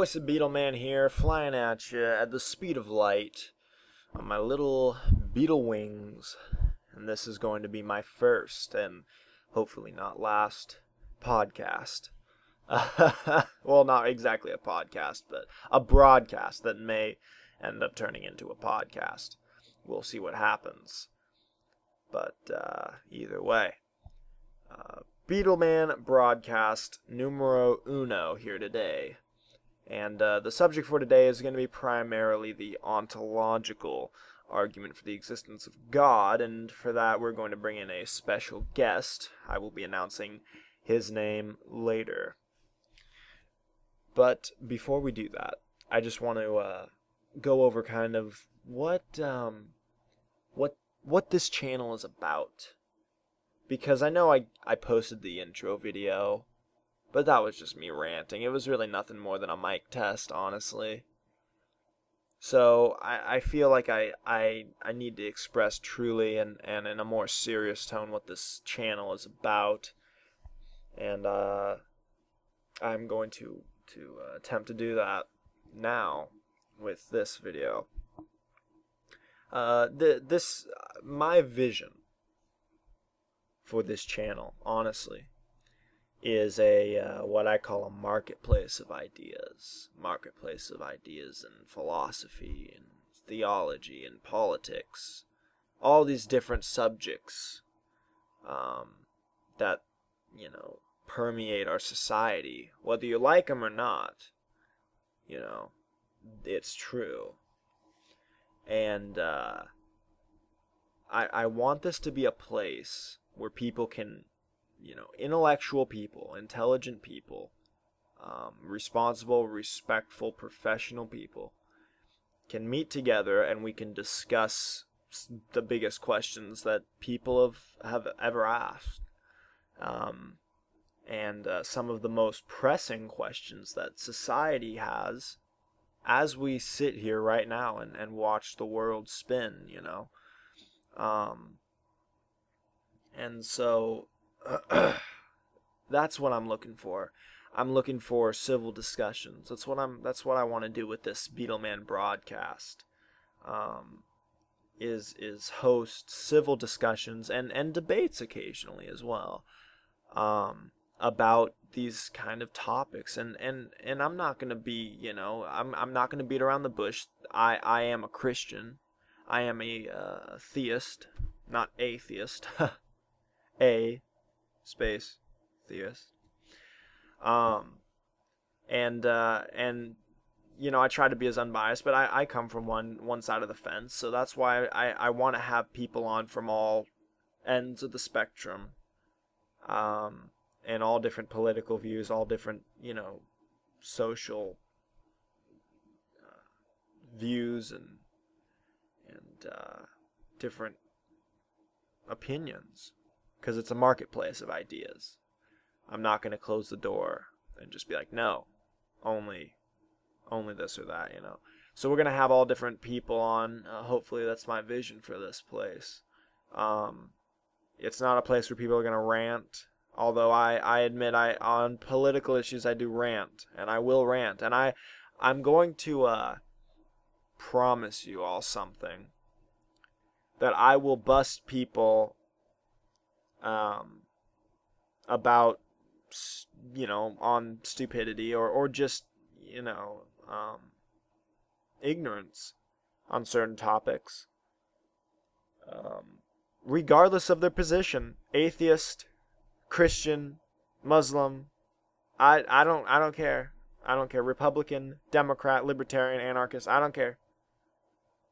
Voice of Beetleman here, flying at you at the speed of light on my little beetle wings. And this is going to be my first and hopefully not last podcast. Well, not exactly a podcast, but a broadcast that may end up turning into a podcast. We'll see what happens. But either way. Beetleman Broadcast numero uno here today. And the subject for today is going to be primarily the ontological argument for the existence of God, and for that we're going to bring in a special guest. I will be announcing his name later. But before we do that, I just want to go over kind of what this channel is about. Because I know I posted the intro video, but that was just me ranting. It was really nothing more than a mic test, honestly. So I feel like I need to express truly and in a more serious tone what this channel is about. And I'm going to attempt to do that now with this video. My vision for this channel, honestly, is a what I call a marketplace of ideas in philosophy and theology and politics, all these different subjects that permeate our society, whether you like them or not. It's true, and I want this to be a place where people can, intellectual people, intelligent people, responsible, respectful, professional people can meet together and we can discuss the biggest questions that people have ever asked. And some of the most pressing questions that society has as we sit here right now and watch the world spin, And so that's what I'm looking for. I'm looking for civil discussions. That's what I want to do with this Beetleman broadcast. Is host civil discussions and debates occasionally as well. About these kind of topics, and I'm not gonna be, I'm not gonna beat around the bush. I am a Christian. I am a theist, not atheist. A space theist. And I try to be as unbiased, but I come from one side of the fence, so that's why I want to have people on from all ends of the spectrum, and all different political views, all different social views and different opinions. Because it's a marketplace of ideas. I'm not going to close the door and just be like, no, only this or that, So we're going to have all different people on. Hopefully that's my vision for this place. It's not a place where people are going to rant. Although I admit on political issues I do rant. And I will rant. And I'm going to promise you all something. That I will bust people about, on stupidity or just, ignorance on certain topics. Regardless of their position, atheist, Christian, Muslim, I don't care. I don't care. Republican, Democrat, Libertarian, Anarchist, I don't care.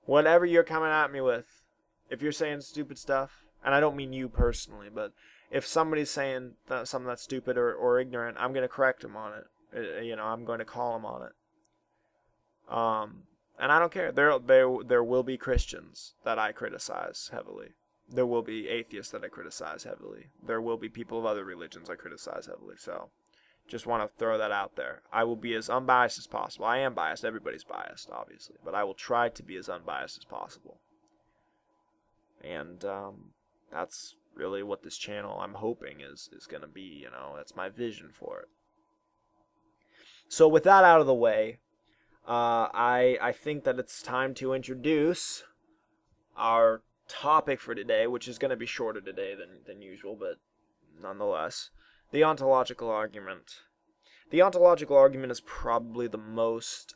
Whatever you're coming at me with, if you're saying stupid stuff, and I don't mean you personally, but if somebody's saying something that's stupid or ignorant, I'm going to correct them on it. I'm going to call them on it. And I don't care. There will be Christians that I criticize heavily. There will be atheists that I criticize heavily. There will be people of other religions I criticize heavily. So, just want to throw that out there. I will be as unbiased as possible. I am biased. Everybody's biased, obviously. But I will try to be as unbiased as possible. And that's really what this channel, I'm hoping, is going to be. That's my vision for it. So with that out of the way, I think that it's time to introduce our topic for today, which is going to be shorter today than usual, but nonetheless, the ontological argument. The ontological argument is probably the most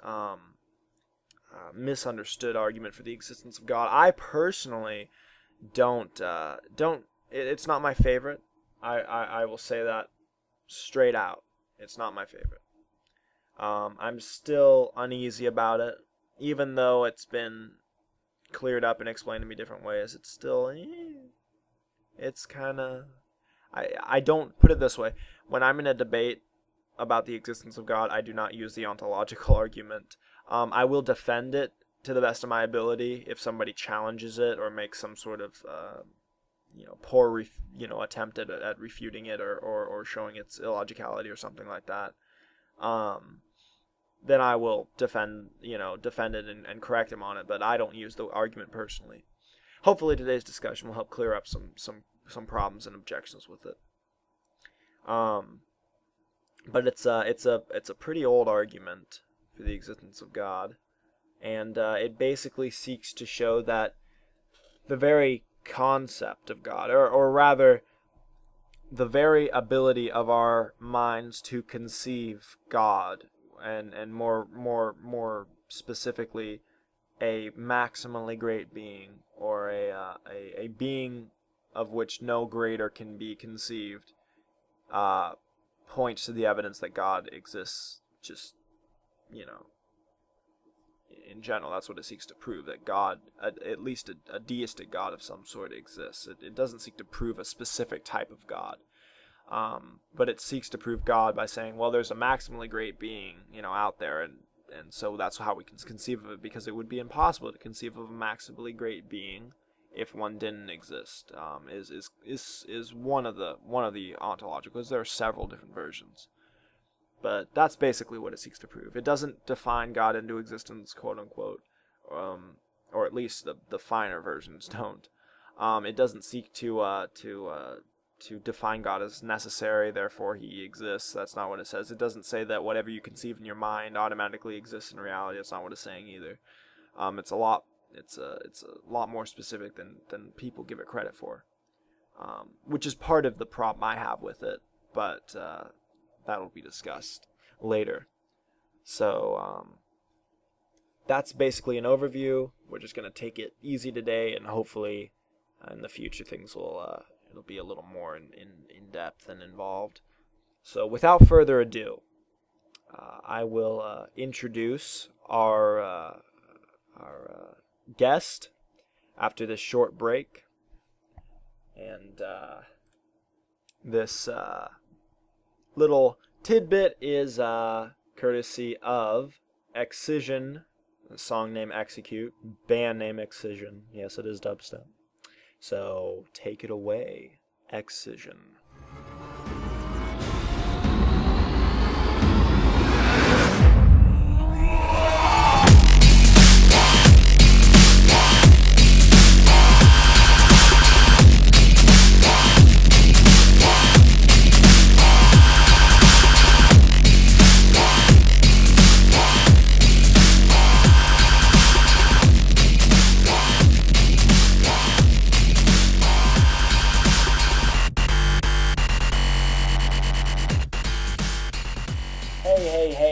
misunderstood argument for the existence of God. I personally don't. It's not my favorite. I will say that straight out. It's not my favorite. I'm still uneasy about it, even though it's been cleared up and explained to me different ways. It's still, it's kind of. I don't put it this way. When I'm in a debate about the existence of God, I do not use the ontological argument. I will defend it to the best of my ability if somebody challenges it or makes some sort of poor attempt at refuting it or showing its illogicality or something like that. Then I will defend it and correct him on it, but I don't use the argument personally. Hopefully today's discussion will help clear up some problems and objections with it. But it's a pretty old argument for the existence of God, and it basically seeks to show that the very concept of God, or rather, the very ability of our minds to conceive God, and more specifically, a maximally great being, or a being of which no greater can be conceived, points to the evidence that God exists. Just, in general, that's what it seeks to prove, that God, at least a deistic God of some sort, exists. It doesn't seek to prove a specific type of God, but it seeks to prove God by saying, well, there's a maximally great being, out there, and so that's how we can conceive of it, because it would be impossible to conceive of a maximally great being if one didn't exist. Is one of the ontologicals. There are several different versions, but that's basically what it seeks to prove. It doesn't define God into existence, quote unquote, or at least the finer versions don't. It doesn't seek to define God as necessary, therefore he exists. That's not what it says. It doesn't say that whatever you conceive in your mind automatically exists in reality. That's not what it's saying either. It's a lot more specific than people give it credit for, which is part of the problem I have with it, but that'll be discussed later. So that's basically an overview. We're just going to take it easy today, and hopefully in the future things will it'll be a little more in depth and involved. So without further ado, I will introduce our guest after this short break, and this little tidbit is courtesy of Excision, song name Execute, band name Excision. Yes, it is dubstep. So take it away, Excision.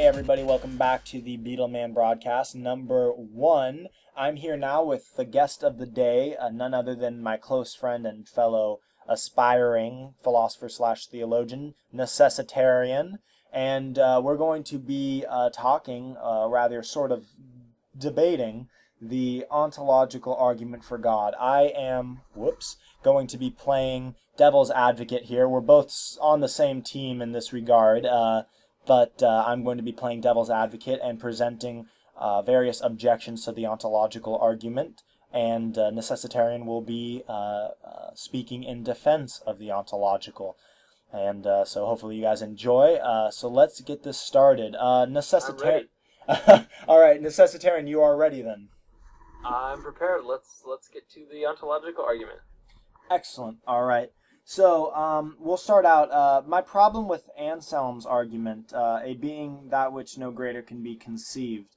Everybody, welcome back to the Beetleman Broadcast, number 1. I'm here now with the guest of the day, none other than my close friend and fellow aspiring philosopher/theologian, necessitarian, and we're going to be talking, rather sort of debating, the ontological argument for God. I am, going to be playing devil's advocate here. We're both on the same team in this regard, but I'm going to be playing devil's advocate and presenting various objections to the ontological argument, and Necessitarian will be speaking in defense of the ontological. And so hopefully you guys enjoy. So let's get this started. Necessitarian. All right, Necessitarian, you are ready then. I'm prepared. Let's get to the ontological argument. Excellent. All right. So we'll start out. My problem with Anselm's argument, a being that which no greater can be conceived,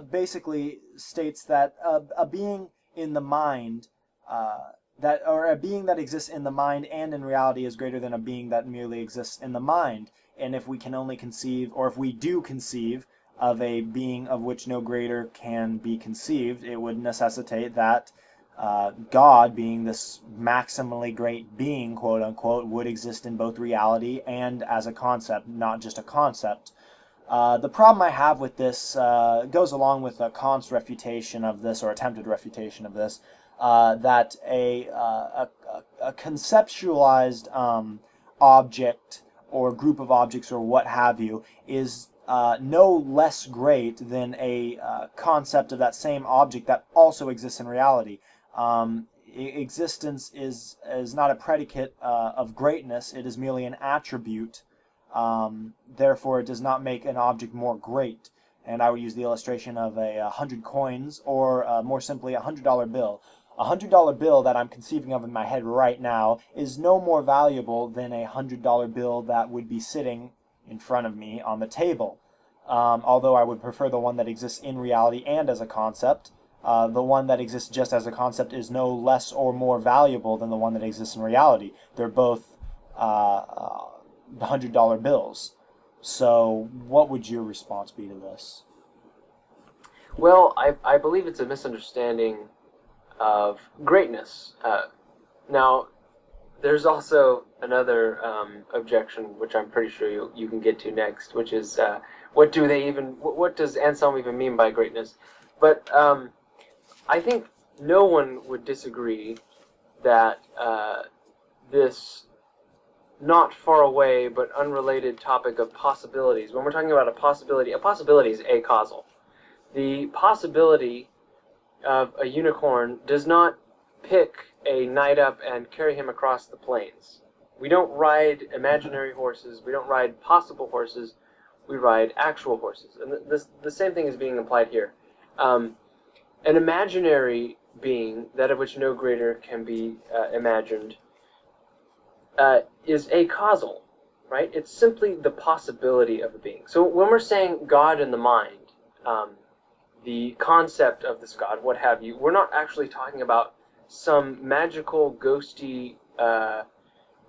basically states that a being in the mind, or a being that exists in the mind and in reality is greater than a being that merely exists in the mind. And if we can only conceive, or if we do conceive, of a being of which no greater can be conceived, it would necessitate that God, being this maximally great being, quote unquote, would exist in both reality and as a concept, not just a concept. The problem I have with this goes along with Kant's refutation of this, or attempted refutation of this, that a conceptualized object or group of objects or what have you is no less great than a concept of that same object that also exists in reality. Existence is not a predicate of greatness, it is merely an attribute. Therefore, it does not make an object more great. And I would use the illustration of 100 coins, or more simply, a $100 bill. A $100 bill that I'm conceiving of in my head right now is no more valuable than a $100 bill that would be sitting in front of me on the table. Although I would prefer the one that exists in reality and as a concept. The one that exists just as a concept is no less or more valuable than the one that exists in reality. They're both $100 bills. So what would your response be to this? Well, I believe it's a misunderstanding of greatness. Now, there's also another objection, which I'm pretty sure you can get to next, which is what does Anselm even mean by greatness? But I think no one would disagree that this not far away but unrelated topic of possibilities, when we're talking about a possibility is acausal. The possibility of a unicorn does not pick a knight up and carry him across the plains. We don't ride imaginary horses, we don't ride possible horses, we ride actual horses. And the same thing is being implied here. An imaginary being, that of which no greater can be imagined, is acausal, right? It's simply the possibility of a being. So when we're saying God in the mind, the concept of this God, what have you, we're not actually talking about some magical, ghosty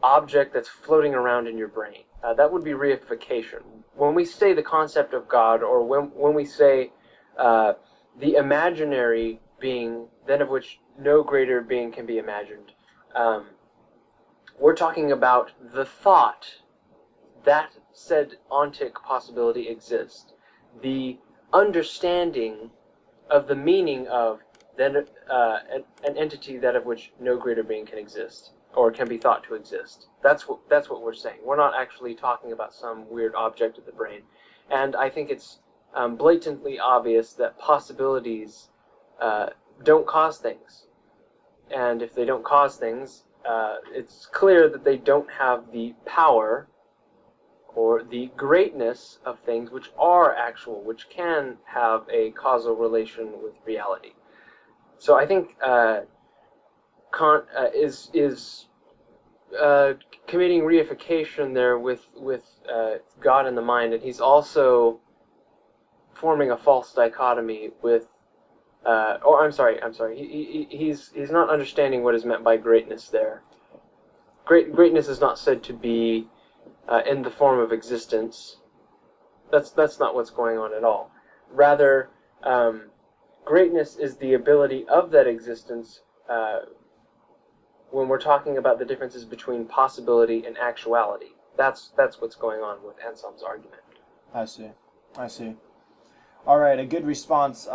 object that's floating around in your brain. That would be reification. When we say the concept of God, or when we say the imaginary being, than of which no greater being can be imagined, we're talking about the thought that said ontic possibility exists, the understanding of the meaning of then an entity that of which no greater being can exist, or can be thought to exist. That's what we're saying. We're not actually talking about some weird object of the brain. And I think it's blatantly obvious that possibilities don't cause things. And if they don't cause things, it's clear that they don't have the power or the greatness of things which are actual, which can have a causal relation with reality. So I think Kant is committing reification there with God in the mind, and he's also forming a false dichotomy with. I'm sorry. He's not understanding what is meant by greatness there. Greatness is not said to be in the form of existence. That's not what's going on at all. Rather, greatness is the ability of that existence when we're talking about the differences between possibility and actuality. That's what's going on with Anselm's argument. I see. All right, a good response.